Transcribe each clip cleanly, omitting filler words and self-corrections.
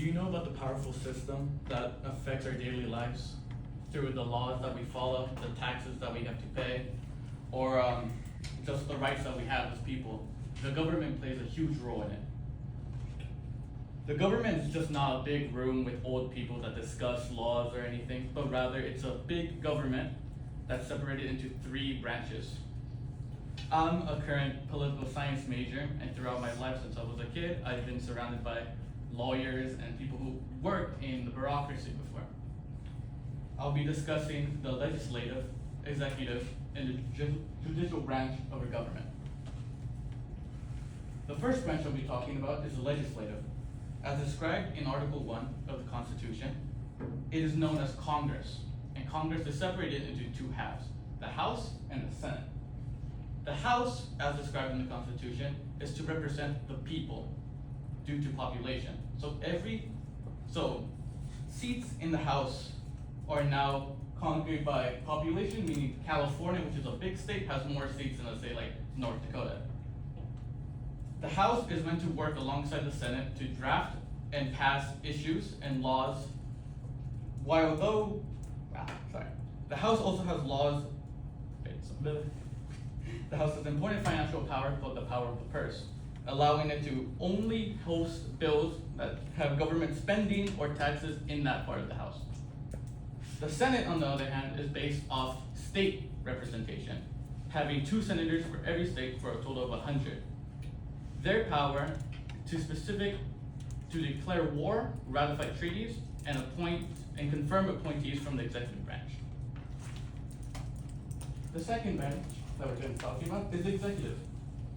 you know about the powerful system that affects our daily lives through the laws that we follow, the taxes that we have to pay, or just the rights that we have as people? The government plays a huge role in it. The government is just not a big room with old people that discuss laws or anything, but rather it's a big government that's separated into three branches. I'm a current political science major, and throughout my life since I was a kid, I've been surrounded by lawyers and people who work in the bureaucracy before. I'll be discussing the legislative, executive, and the judicial branch of our government. The first branch I'll be talking about is the legislative. As described in Article 1 of the Constitution, it is known as Congress, and Congress is separated into two halves, the House and the Senate. The House, as described in the Constitution, is to represent the people due to population. So seats in the House are now conquered by population, meaning California, which is a big state, has more seats than, let's say, like North Dakota. The House is meant to work alongside the Senate to draft and pass issues and laws, the House also has laws. The House has important financial power called the power of the purse, allowing it to only host bills that have government spending or taxes in that part of the House. The Senate, on the other hand, is based off state representation, having 2 senators for every state for a total of 100. Their power to declare war, ratify treaties, and appoint and confirm appointees from the executive branch. The second branch that we're going to be talking about is the executive,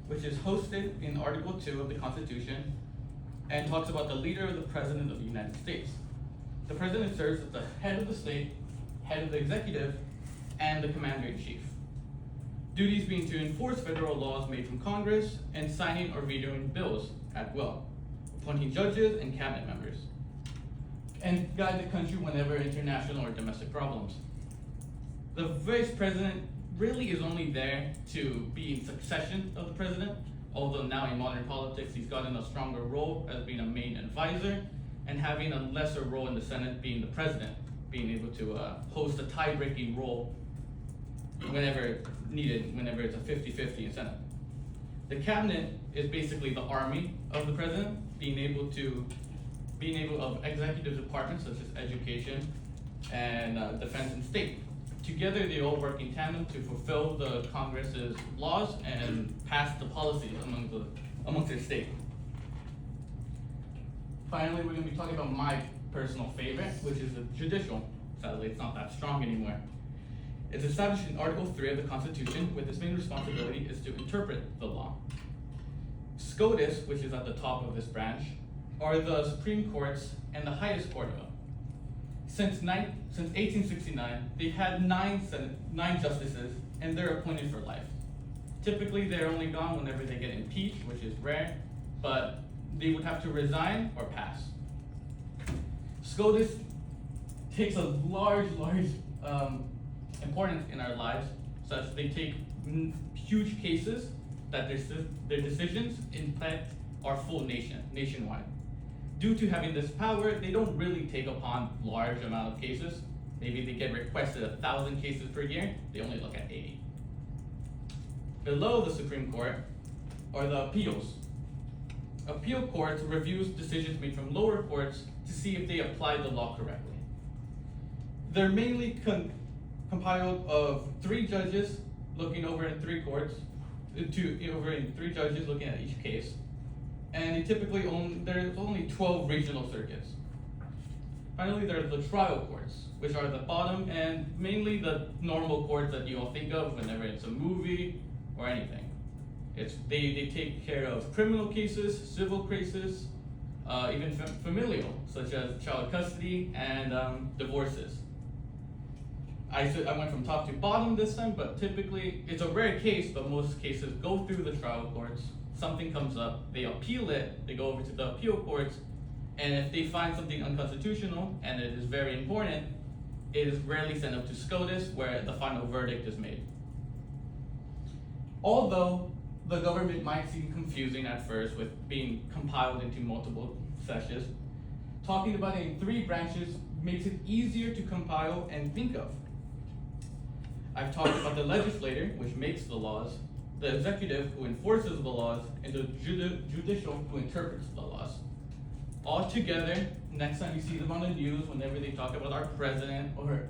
which is hosted in Article 2 of the Constitution and talks about the leader of the President of the United States. The President serves as the head of the state, head of the executive, and the commander-in-chief. Duties being to enforce federal laws made from Congress and signing or vetoing bills at will, appointing judges and cabinet members, and guide the country whenever international or domestic problems. The vice president really is only there to be in succession of the president, although now in modern politics he's gotten a stronger role as being a main advisor and having a lesser role in the Senate being the president, being able to host a tie-breaking role whenever needed, whenever it's a 50-50 in Senate. The cabinet is basically the army of the president, being able of executive departments such as education and defense and state. Together, they all work in tandem to fulfill the Congress's laws and pass the policies amongst their state. Finally, we're going to be talking about my personal favorite, which is the judicial. Sadly, it's not that strong anymore. It's established in Article 3 of the Constitution, with its main responsibility is to interpret the law. SCOTUS, which is at the top of this branch, are the Supreme Courts and the highest court of them. Since 1869, they've had 9 justices, and they're appointed for life. Typically, they're only gone whenever they get impeached, which is rare, but they would have to resign or pass. SCOTUS takes a large importance in our lives, such they take huge cases that their decisions impact our full nationwide. Due to having this power, they don't really take upon large amount of cases. Maybe they get requested 1,000 cases per year, they only look at 80. Below the Supreme Court are the appeals. Appeal courts reviews decisions made from lower courts to see if they apply the law correctly. They're mainly compiled of 3 judges looking over in 3 courts, 3 judges looking at each case, and there's only 12 regional circuits. Finally, there are the trial courts, which are the bottom and mainly the normal courts that you all think of whenever it's a movie or anything. They take care of criminal cases, civil cases, even familial, such as child custody and divorces. I went from top to bottom this time, but typically it's a rare case, but most cases go through the trial courts. Something comes up, they appeal it, they go over to the appeal courts, and if they find something unconstitutional and it is very important, it is rarely sent up to SCOTUS where the final verdict is made. Although the government might seem confusing at first with being compiled into multiple sessions, talking about it in three branches makes it easier to compile and think of. I've talked about the legislator, which makes the laws, the executive, who enforces the laws, and the judicial, who interprets the laws. All together, next time you see them on the news, whenever they talk about our president or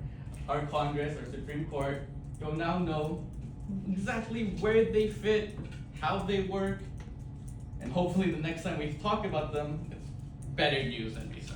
our Congress or Supreme Court, you'll now know exactly where they fit, how they work, and hopefully the next time we talk about them, it's better news than recent.